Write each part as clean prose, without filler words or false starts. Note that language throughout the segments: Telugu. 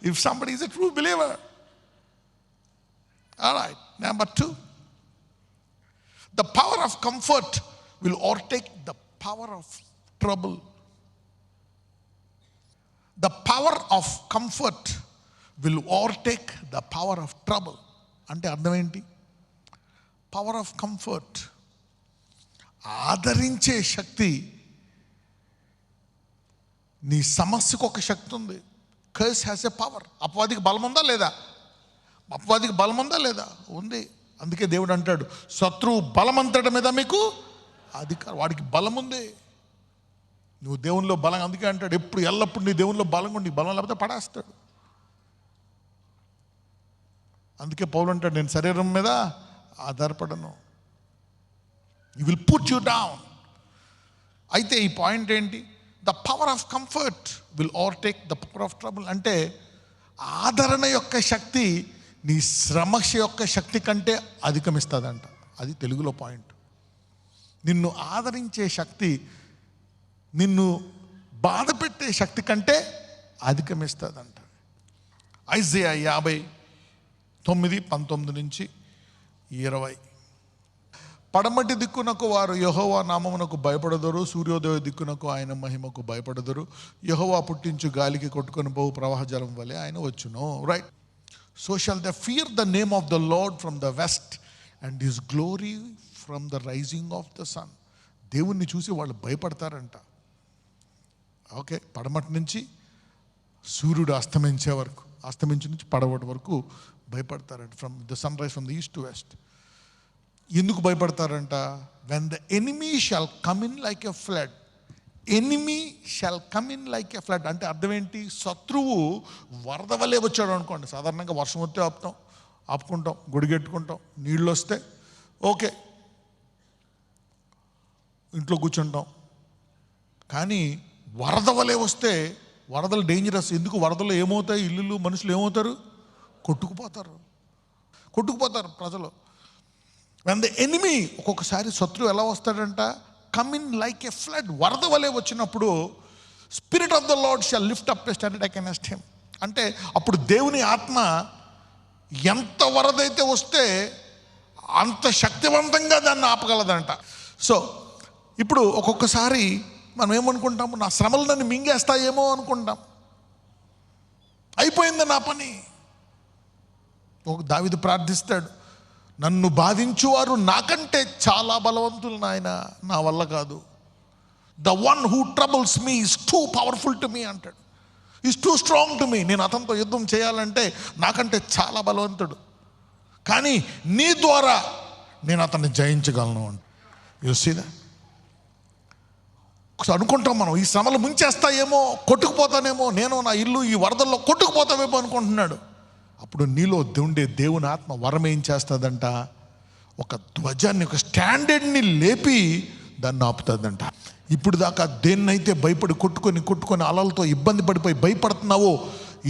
If somebody is a true believer. All right, number 2. The power of comfort will overtake the power of trouble. The power of comfort will overtake the power of trouble. అంటే అర్థం ఏంటి? పవర్ ఆఫ్ కంఫర్ట్, ఆదరించే శక్తి. నీ సమస్యకు ఒక శక్తి ఉంది. Curse has a power. అపవాదికి బలం ఉందా లేదా? అపవాదికి బలం ఉందా లేదా? ఉంది. అందుకే దేవుడు అంటాడు, శత్రువు బలమంతటి మీద మీకు అధికారం. వాడికి బలం ఉంది. నువ్వు దేవునిలో బలం, అందుకే అంటాడు ఎప్పుడు ఎల్లప్పుడు నీ దేవునిలో బలంగా ఉండి, బలం లేకపోతే పడేస్తాడు. అందుకే పౌలు అంటాడు, నేను శరీరం మీద ఆధారపడను. You will put you down. అయితే ఈ పాయింట్ ఏంటి? The power of comfort will overtake the power of trouble. అంటే ఆదరణ యొక్క శక్తి నీ శ్రమశ యొక్క శక్తి కంటే అధిగమిస్తుందంట. అది తెలుగులో పాయింట్. నిన్ను ఆదరించే శక్తి నిన్ను బాధ పెట్టే శక్తి కంటే అధిగమిస్తుందంట. ఐజయా 59:19-20. పడమటి దిక్కునకు వారు యెహోవా నామమునకు భయపడదురు, సూర్యోదయ దిక్కునకు ఆయన మహిమకు భయపడదురు. యెహోవా పుట్టించు గాలికి కొట్టుకొని పోవు ప్రవాహ జలం వలె ఆయన వచ్చును. Right. So shall the fear the name of the Lord from the west and his glory from the rising of the sun. దేవుణ్ణి చూసి వాళ్ళు భయపడతారంట. ఓకే, పడమటి నుంచి సూర్యుడు అస్తమించే వరకు, అస్తమించి నుంచి పడవటి వరకు భయపడతారంట. From the sun rise from the east to west. ఎందుకు భయపడతారంట? When the enemy shall come in like a flood. Enemy shall come in like a flood అంటే అర్థం ఏంటి? శత్రువు వరద వల్లే వచ్చాడు అనుకోండి. సాధారణంగా వర్షం వస్తే ఆపుకుంటాం, గొడిగెట్టుకుంటాం. నీళ్ళు వస్తే ఓకే, ఇంట్లో కూర్చుంటాం. కానీ వరద వలె వస్తే, వరదలు డేంజరస్. ఎందుకు? వరదలు ఏమవుతాయి? ఇల్లులు, మనుషులు ఏమవుతారు? కొట్టుకుపోతారు ప్రజలు. వెన్ ద ఎనిమీ, ఒక్కొక్కసారి శత్రువు ఎలా వస్తాడంట? Come in like a flood. వరద వలె వచ్చినప్పుడు spirit of the Lord shall lift up a standard against him. అంటే అప్పుడు దేవుని ఆత్మ ఎంత వరద అయితే వస్తే అంత శక్తివంతంగా దాన్ని ఆపగలదంట. సో ఇప్పుడు ఒక్కొక్కసారి మనం ఏమనుకుంటాము? నా శ్రమలు నన్ను మింగేస్తాయేమో అనుకుంటాం. అయిపోయింది నా పని. ఒక దావీదు ప్రార్థిస్తాడు, నన్ను బాధించువారు నాకంటే చాలా బలవంతులు నాయన, నా వల్ల కాదు. The one who troubles me is too powerful to me అంటాడు. Is too strong to me. నేను అతనితో యుద్ధం చేయాలంటే నాకంటే చాలా బలవంతుడు, కానీ నీ ద్వారా నేను అతన్ని జయించగలను అంట. You see that? అనుకుంటాం మనం, ఈ శ్రమలు ముంచేస్తాయేమో, కొట్టుకుపోతానేమో, నేను నా ఇల్లు ఈ వరదల్లో కొట్టుకుపోతామేమో అనుకుంటున్నాడు. అప్పుడు నీలో ఉండే దేవుని ఆత్మ వరం ఏం చేస్తుందంట? ఒక ధ్వజాన్ని, ఒక స్టాండర్డ్ని లేపి దాన్ని ఆపుతుందంట. ఇప్పుడు దాకా దేన్నైతే భయపడి కొట్టుకొని అలలతో ఇబ్బంది పడిపోయి భయపడుతున్నావో,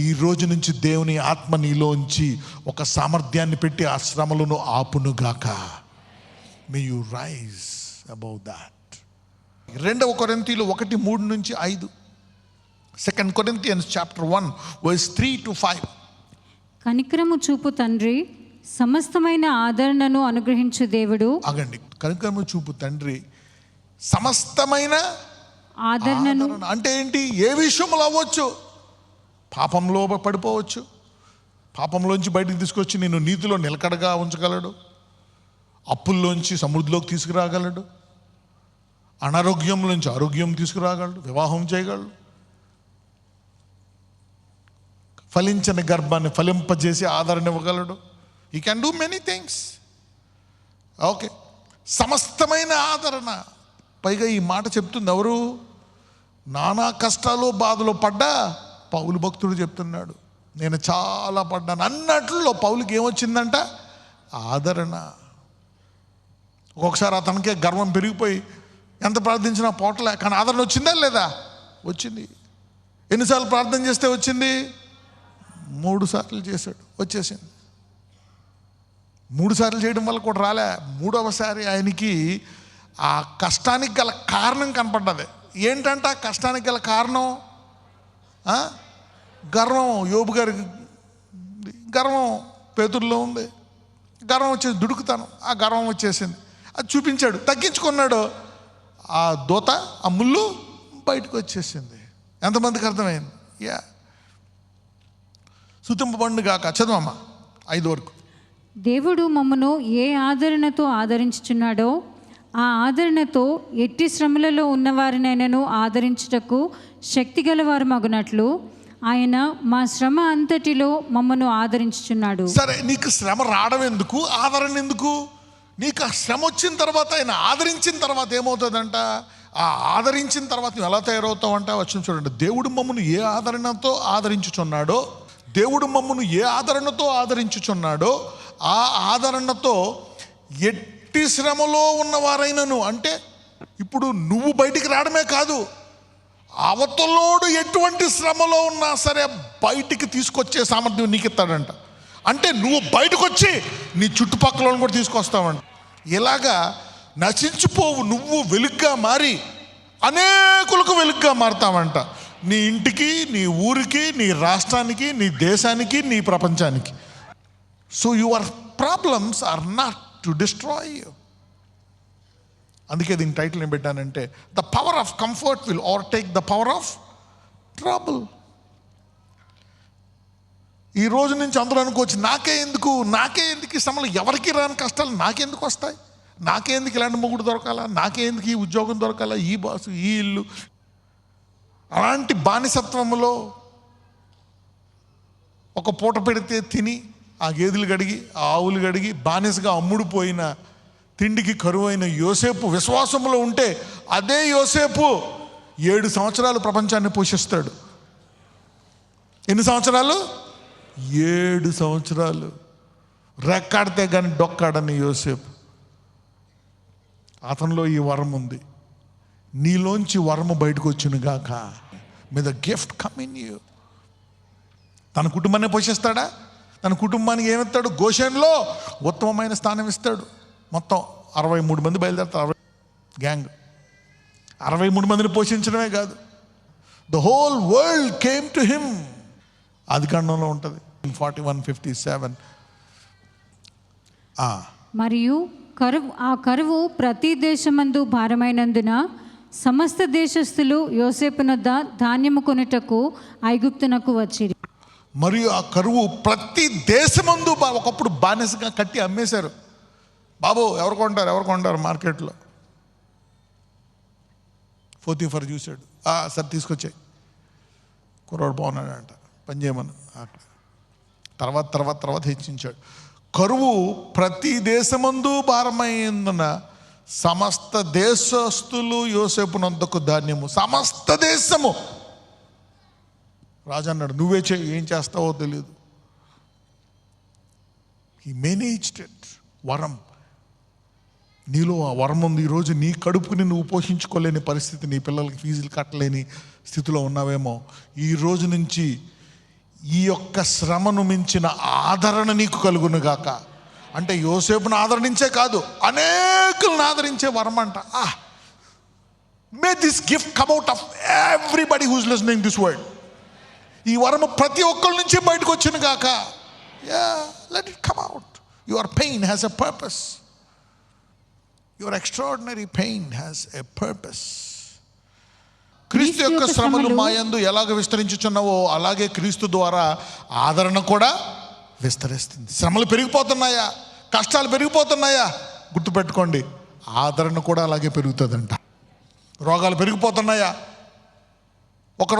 ఈ రోజు నుంచి దేవుని ఆత్మ నీలోంచి ఒక సామర్థ్యాన్ని పెట్టి ఆ శ్రమలను ఆపునుగాక. May you rise above that. 2 కొరింథీయులు 1:3-5. 2 Corinthians chapter 1 verse 3-5. కనికరము చూపు తండ్రి, సమస్తమైన ఆదరణను అనుగ్రహించు దేవుడు. ఆగండి. కనికరము చూపు తండ్రి, సమస్తమైన ఆదరణను అంటే ఏంటి? ఏ విషయంలో అవ్వచ్చు. పాపంలో పడిపోవచ్చు, పాపంలోంచి బయటికి తీసుకొచ్చి నిన్ను నీతిలో నిలకడగా ఉంచగలడు. అప్పుల్లోంచి సమృద్ధిలోకి తీసుకురాగలడు. అనారోగ్యంలోంచి ఆరోగ్యం తీసుకురాగలడు. వివాహం చేయగలడు. ఫలించని గర్భాన్ని ఫలింపజేసి ఆదరణ ఇవ్వగలడు. ఈ can do many things. Okay, సమస్తమైన ఆదరణ. పైగా ఈ మాట చెప్తుంది ఎవరు? నానా కష్టాలు బాధలు పడ్డా పౌలు భక్తుడు చెప్తున్నాడు, నేను చాలా పడ్డాను అన్నట్లో పౌలుకి ఏమొచ్చిందంట? ఆదరణ. ఒక్కొక్కసారి అతనికే గర్వం పెరిగిపోయి ఎంత ప్రార్థించినా పోవట్లే, కానీ ఆదరణ వచ్చిందా లేదా? వచ్చింది. ఎన్నిసార్లు ప్రార్థన చేస్తే వచ్చింది? 3 సార్లు చేశాడు, వచ్చేసింది. 3 సార్లు చేయడం వల్ల కూడా రాలే. 3వసారి ఆయనకి ఆ కష్టానికి గల కారణం కనపడ్డది. ఏంటంటే ఆ కష్టానికి గల కారణం గర్వం యోబు గారికి, గర్వం పేతురులో ఉంది. గర్వం వచ్చేసి దుడుకుతాను, ఆ గర్వం వచ్చేసింది. అది చూపించాడు, తగ్గించుకున్నాడు. ఆ దూత, ఆ ముళ్ళు బయటకు వచ్చేసింది. ఎంతమందికి అర్థమైంది? యా. సుతింపబడును గాక. చదవమ్మా 5 వరకు. దేవుడు మమ్మను ఏ ఆదరణతో ఆదరించుచున్నాడో ఆ ఆదరణతో ఎట్టి శ్రమలలో ఉన్నవారినైనను ఆదరించుటకు శక్తిగలవారు మగునట్లు ఆయన మా శ్రమ అంతటిలో మమ్మను ఆదరించుచున్నాడు. సరే, నీకు శ్రమ రావడం ఎందుకు, ఆదరణ ఎందుకు? నీకు ఆ శ్రమ వచ్చిన తర్వాత, ఆయన ఆదరించిన తర్వాత ఏమవుతుందంట? ఆ ఆదరించిన తర్వాత నువ్వు ఎలా తయారవుతావంట? వచ్చిన చూడండి. దేవుడు మమ్మను ఏ ఆదరణతో ఆదరించుచున్నాడో, దేవుడు మమ్మను ఏ ఆదరణతో ఆదరించుచున్నాడో ఆ ఆదరణతో ఎట్టి శ్రమలో ఉన్నవారైనను, అంటే ఇప్పుడు నువ్వు బయటికి రావడమే కాదు, అవతలోడు ఎటువంటి శ్రమలో ఉన్నా సరే బయటికి తీసుకొచ్చే సామర్థ్యం నీకు ఇస్తాడంట. అంటే నువ్వు బయటకు వచ్చి నీ చుట్టుపక్కల కూడా తీసుకొస్తావంట. ఇలాగా నశించిపోవు, నువ్వు వెలుగ్గా మారి అనేకులకు వెలుగ్గా మారుతావంట. నీ ఇంటికి, నీ ఊరికి, నీ రాష్ట్రానికి, నీ దేశానికి, నీ ప్రపంచానికి. So your problems are not to destroy you. అందుకే దీని టైటిల్ ఏం పెట్టానంటే, the power of comfort will overtake the power of trouble. ఈ రోజు నుంచి అందరూ అనుకోవచ్చు, నాకే ఎందుకు ఈ శ్రమలు, ఎవరికి రాని కష్టాలు నాకెందుకు వస్తాయి, నాకే ఎందుకు ఇలాంటి మొగుడు దొరకాలా, నాకే ఎందుకు ఈ ఉద్యోగం దొరకాలా, ఈ బాసు, ఈ ఇల్లు. అలాంటి బానిసత్వంలో ఒక పూట పెడితే తిని, ఆ గేదెలు గడిగి, ఆ ఆవులు గడిగి, బానిసగా అమ్ముడుపోయిన, తిండికి కరువైన యోసేపు విశ్వాసంలో ఉంటే, అదే యోసేపు 7 సంవత్సరాలు ప్రపంచాన్ని పోషిస్తాడు. ఎన్ని సంవత్సరాలు? 7 సంవత్సరాలు. రెక్కాడితే కానీ డొక్కాడని యోసేపు. అతనిలో ఈ వరం ఉంది. నీలోంచి వరము బయటకు వచ్చును గాక. May the gift come in you. తన కుటుంబాన్ని పోషిస్తాడా? తన కుటుంబానికి ఏమిస్తాడు? గోషెన్లో ఉత్తమమైన స్థానం ఇస్తాడు. మొత్తం 63 మంది బయలుదేరుతారు. గ్యాంగ్ 63 మందిని పోషించడమే కాదు, the whole world came to him. ఆదికాండంలో ఉంటుంది 41:57. మరియు కరువు ప్రతి దేశమందు భారమైనందున సమస్త దేశస్థులు యోసేపునొద్ద ధాన్యము కొనుటకు ఐగుప్తునకు వచ్చిరి. మరియు ఆ కరువు ప్రతి దేశమందు, ఒకప్పుడు బానిసగా కట్టి అమ్మేశారు. బాబు ఎవరు కొంటారు మార్కెట్లో. పోతీఫర్ చూశాడు, సరే తీసుకొచ్చాయి, కుర్రాడు బాగున్నాడంట, పని చేయమని. తర్వాత హెచ్చించాడు. కరువు ప్రతి దేశమందు భారమైనందున సమస్త దేశస్థులు యోసేపునందుకు ధాన్యము. సమస్త దేశము. రాజు అన్నాడు, నువ్వే ఏం చేస్తావో తెలియదు. He managed it. వరం నీలో ఆ వరం ఉంది. ఈరోజు నీ కడుపుని నువ్వు పోషించుకోలేని పరిస్థితి, నీ పిల్లలకి ఫీజులు కట్టలేని స్థితిలో ఉన్నావేమో. ఈ రోజు నుంచి ఈ యొక్క శ్రమను మించిన ఆదరణ నీకు కలుగును గాక. అంటే యోసేపును ఆదరించే కాదు, అనేకులను ఆదరించే వరం అంట. May this gift come out of everybody who's listening this word. ఈ వరము ప్రతి ఒక్కరి నుంచి బయటకు వచ్చిన గాక. Let it come out. Your pain has a purpose. Your extraordinary pain has a purpose. క్రీస్తు యొక్క శ్రమలు మా యందు ఎలాగ విస్తరించుచున్నావో అలాగే క్రీస్తు ద్వారా ఆదరణ కూడా విస్తరిస్తుంది. శ్రమలు పెరిగిపోతున్నాయా, కష్టాలు పెరిగిపోతున్నాయా, గుర్తుపెట్టుకోండి, ఆదరణ కూడా అలాగే పెరుగుతుందంట. రోగాలు పెరిగిపోతున్నాయా, ఒక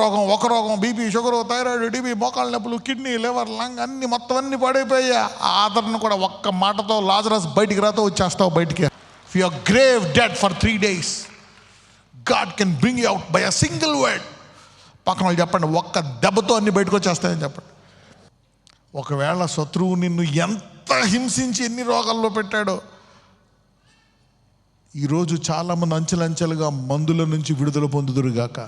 రోగం బీపీ, షుగరు, థైరాయిడ్, టీబీ, మోకాళ్ళ నొప్పులు, కిడ్నీ, లివర్, లంగ్ అన్ని మొత్తం అన్ని పడైపోయా. ఆ ఆదరణ కూడా ఒక్క మాటతో, లాజరస్ బయటికి రాతో వచ్చేస్తావు బయటికి. If you are grave dead for 3 days, God can bring you out by a single word. పక్కన వాళ్ళు చెప్పండి, ఒక్క దెబ్బతో అన్ని బయటకు వచ్చేస్తాయని చెప్పండి. ఒకవేళ శత్రువు నిన్ను ఎంత హింసించి ఎన్ని రోగాల్లో పెట్టాడో, ఈరోజు చాలామంది అంచెలంచెలుగా మందుల నుంచి విడుదల పొందుదురుగాక.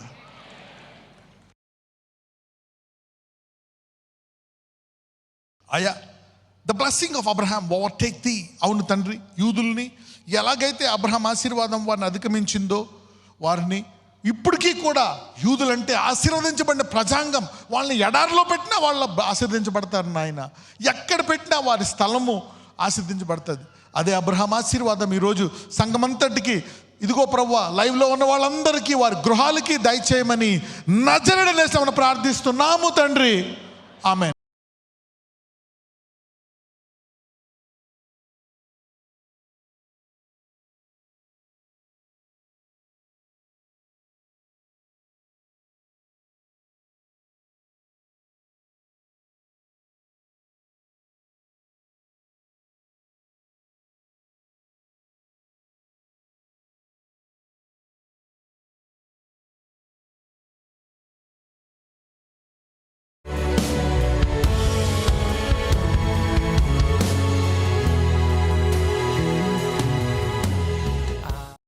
అయ్యా, the blessing of Abraham overtake the. అవును తండ్రి, యూదుల్ని ఎలాగైతే అబ్రహాం ఆశీర్వాదం వారిని అధిగమించిందో, వారిని ఇప్పటికీ కూడా యూదులంటే ఆశీర్వదించబడిన ప్రజాంగం. వాళ్ళని ఎడారిలో పెట్టినా వాళ్ళు ఆశీర్వదించబడతారు నాయన. ఎక్కడ పెట్టినా వారి స్థలము ఆశీర్వదించబడుతుంది. అదే అబ్రహాం ఆశీర్వాదం ఈరోజు సంఘమంతటికి, ఇదిగో ప్రభువా లైవ్లో ఉన్న వాళ్ళందరికీ వారి గృహాలకి దయచేయమని నజరేయుడైన యేసునామమున ప్రార్థిస్తున్నాము తండ్రి. ఆమేన్.